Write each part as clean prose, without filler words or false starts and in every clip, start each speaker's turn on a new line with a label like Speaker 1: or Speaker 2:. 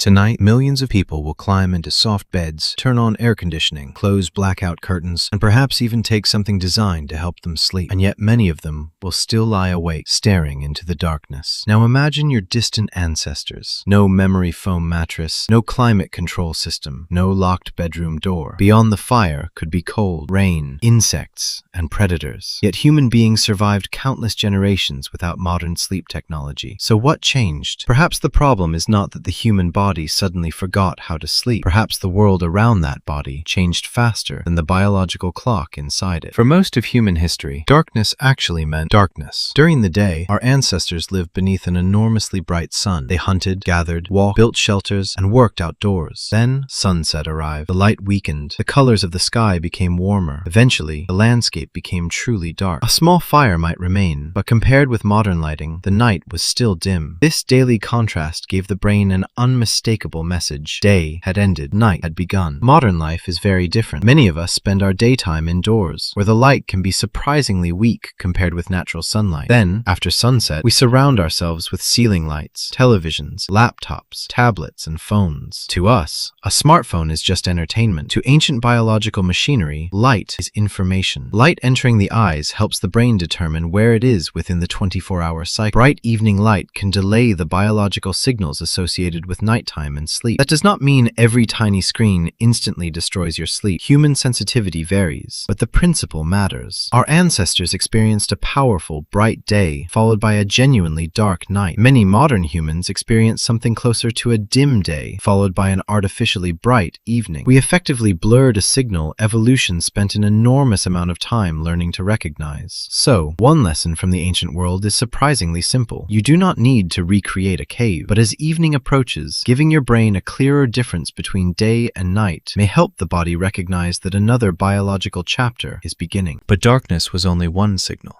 Speaker 1: Tonight, millions of people will climb into soft beds, turn on air conditioning, close blackout curtains, and perhaps even take something designed to help them sleep. And yet many of them will still lie awake, staring into the darkness. Now imagine your distant ancestors. No memory foam mattress, no climate control system, no locked bedroom door. Beyond the fire could be cold, rain, insects, and predators. Yet human beings survived countless generations without modern sleep technology. So what changed? Perhaps the problem is not that the human body suddenly forgot how to sleep. Perhaps the world around that body changed faster than the biological clock inside it. For most of human history, darkness actually meant darkness. During the day, our ancestors lived beneath an enormously bright sun. They hunted, gathered, walked, built shelters, and worked outdoors. Then, sunset arrived. The light weakened. The colors of the sky became warmer. Eventually, the landscape became truly dark. A small fire might remain, but compared with modern lighting, the night was still dim. This daily contrast gave the brain an unmistakable message. Day had ended, night had begun. Modern life is very different. Many of us spend our daytime indoors, where the light can be surprisingly weak compared with natural sunlight. Then, after sunset, we surround ourselves with ceiling lights, televisions, laptops, tablets, and phones. To us, a smartphone is just entertainment. To ancient biological machinery, light is information. Light entering the eyes helps the brain determine where it is within the 24-hour cycle. Bright evening light can delay the biological signals associated with nighttime and sleep. That does not mean every tiny screen instantly destroys your sleep. Human sensitivity varies, but the principle matters. Our ancestors experienced a powerful, bright day, followed by a genuinely dark night. Many modern humans experience something closer to a dim day, followed by an artificially bright evening. We effectively blurred a signal evolution spent an enormous amount of time learning to recognize. So, one lesson from the ancient world is surprisingly simple. You do not need to recreate a cave, but as evening approaches, giving your brain a clearer difference between day and night may help the body recognize that another biological chapter is beginning. But darkness was only one signal.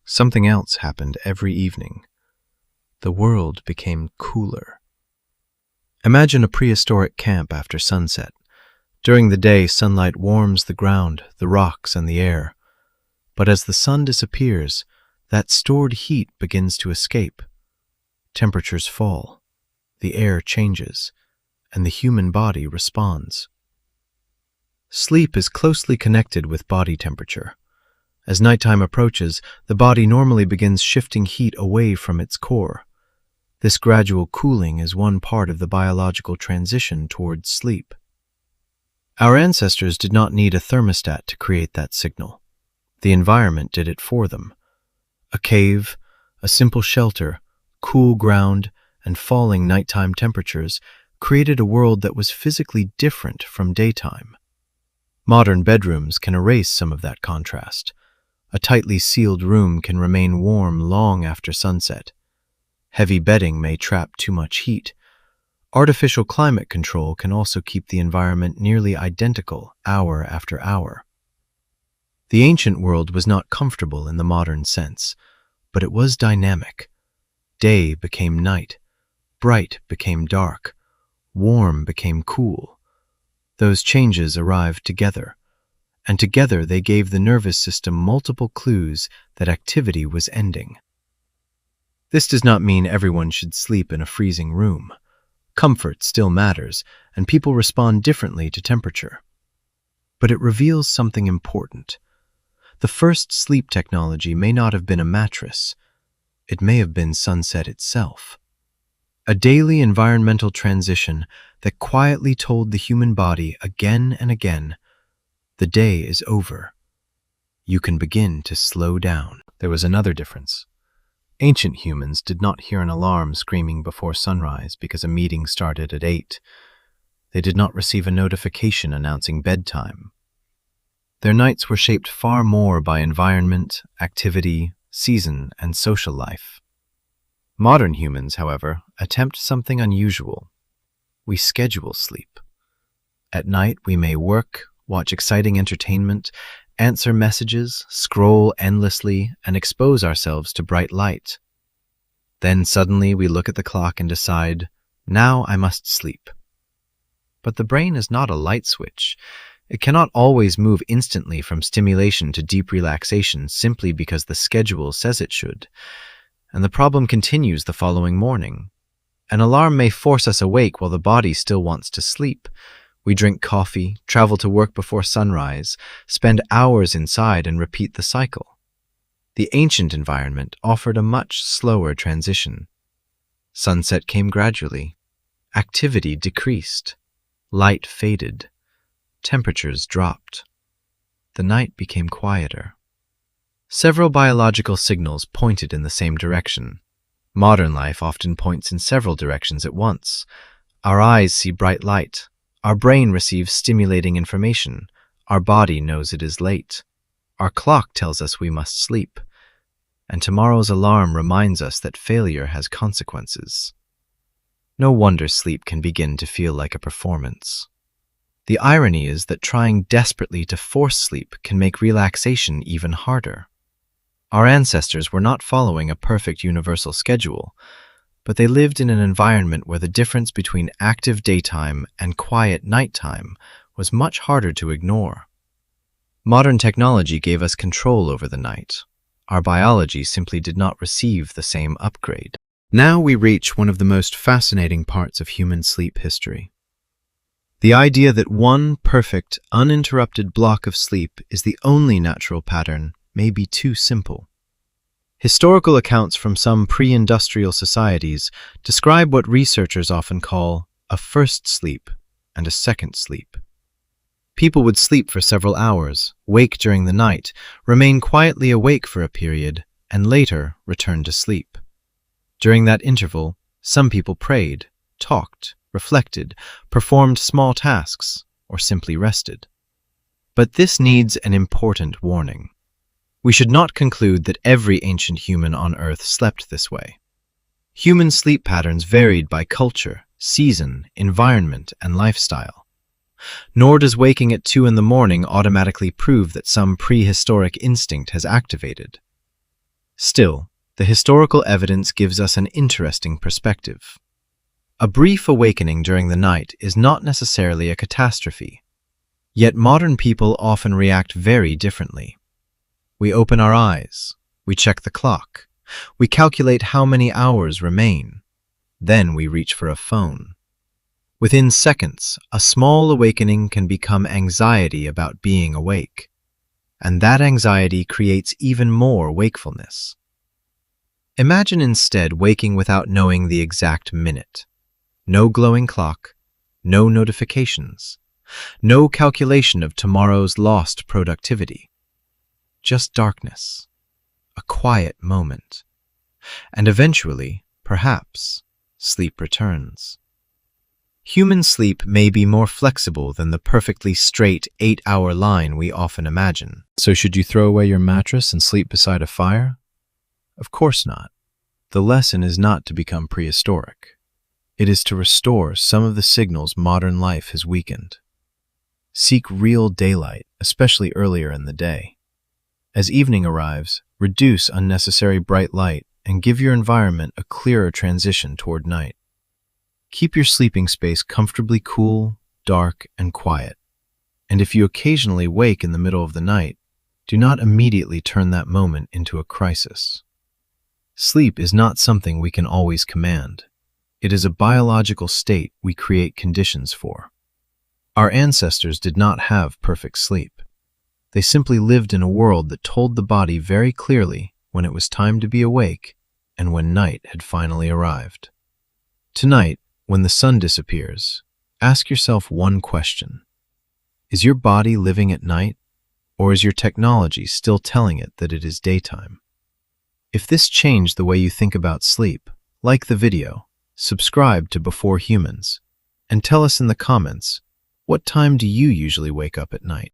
Speaker 1: Something else happened every evening. The world became cooler. Imagine a prehistoric camp after sunset. During the day, sunlight warms the ground, the rocks, and the air. But as the sun disappears, that stored heat begins to escape. Temperatures fall. The air changes, and the human body responds. Sleep is closely connected with body temperature. As nighttime approaches, the body normally begins shifting heat away from its core. This gradual cooling is one part of the biological transition towards sleep. Our ancestors did not need a thermostat to create that signal. The environment did it for them. A cave, a simple shelter, cool ground, and falling nighttime temperatures created a world that was physically different from daytime. Modern bedrooms can erase some of that contrast. A tightly sealed room can remain warm long after sunset. Heavy bedding may trap too much heat. Artificial climate control can also keep the environment nearly identical hour after hour. The ancient world was not comfortable in the modern sense, but it was dynamic. Day became night. Bright became dark, warm became cool. Those changes arrived together, and together they gave the nervous system multiple clues that activity was ending. This does not mean everyone should sleep in a freezing room. Comfort still matters, and people respond differently to temperature. But it reveals something important. The first sleep technology may not have been a mattress. It may have been sunset itself. A daily environmental transition that quietly told the human body again and again, the day is over. You can begin to slow down. There was another difference. Ancient humans did not hear an alarm screaming before sunrise because a meeting started at 8. They did not receive a notification announcing bedtime. Their nights were shaped far more by environment, activity, season, and social life. Modern humans, however, attempt something unusual. We schedule sleep. At night, we may work, watch exciting entertainment, answer messages, scroll endlessly, and expose ourselves to bright light. Then suddenly we look at the clock and decide, now I must sleep. But the brain is not a light switch. It cannot always move instantly from stimulation to deep relaxation simply because the schedule says it should. And the problem continues the following morning. An alarm may force us awake while the body still wants to sleep. We drink coffee, travel to work before sunrise, spend hours inside and repeat the cycle. The ancient environment offered a much slower transition. Sunset came gradually. Activity decreased. Light faded. Temperatures dropped. The night became quieter. Several biological signals pointed in the same direction. Modern life often points in several directions at once. Our eyes see bright light. Our brain receives stimulating information. Our body knows it is late. Our clock tells us we must sleep. And tomorrow's alarm reminds us that failure has consequences. No wonder sleep can begin to feel like a performance. The irony is that trying desperately to force sleep can make relaxation even harder. Our ancestors were not following a perfect universal schedule, but they lived in an environment where the difference between active daytime and quiet nighttime was much harder to ignore. Modern technology gave us control over the night. Our biology simply did not receive the same upgrade. Now we reach one of the most fascinating parts of human sleep history. The idea that one perfect, uninterrupted block of sleep is the only natural pattern may be too simple. Historical accounts from some pre-industrial societies describe what researchers often call a first sleep and a second sleep. People would sleep for several hours, wake during the night, remain quietly awake for a period, and later return to sleep. During that interval, some people prayed, talked, reflected, performed small tasks, or simply rested. But this needs an important warning. We should not conclude that every ancient human on Earth slept this way. Human sleep patterns varied by culture, season, environment, and lifestyle. Nor does waking at 2 in the morning automatically prove that some prehistoric instinct has activated. Still, the historical evidence gives us an interesting perspective. A brief awakening during the night is not necessarily a catastrophe. Yet modern people often react very differently. We open our eyes, we check the clock, we calculate how many hours remain. Then we reach for a phone. Within seconds, a small awakening can become anxiety about being awake. And that anxiety creates even more wakefulness. Imagine instead waking without knowing the exact minute. No glowing clock, no notifications, no calculation of tomorrow's lost productivity. Just darkness, a quiet moment, and eventually, perhaps, sleep returns. Human sleep may be more flexible than the perfectly straight 8-hour line we often imagine. So should you throw away your mattress and sleep beside a fire? Of course not. The lesson is not to become prehistoric. It is to restore some of the signals modern life has weakened. Seek real daylight, especially earlier in the day. As evening arrives, reduce unnecessary bright light and give your environment a clearer transition toward night. Keep your sleeping space comfortably cool, dark, and quiet. And if you occasionally wake in the middle of the night, do not immediately turn that moment into a crisis. Sleep is not something we can always command. It is a biological state we create conditions for. Our ancestors did not have perfect sleep. They simply lived in a world that told the body very clearly when it was time to be awake and when night had finally arrived. Tonight, when the sun disappears, ask yourself one question. Is your body living at night, or is your technology still telling it that it is daytime? If this changed the way you think about sleep, like the video, subscribe to Before Humans, and tell us in the comments, what time do you usually wake up at night?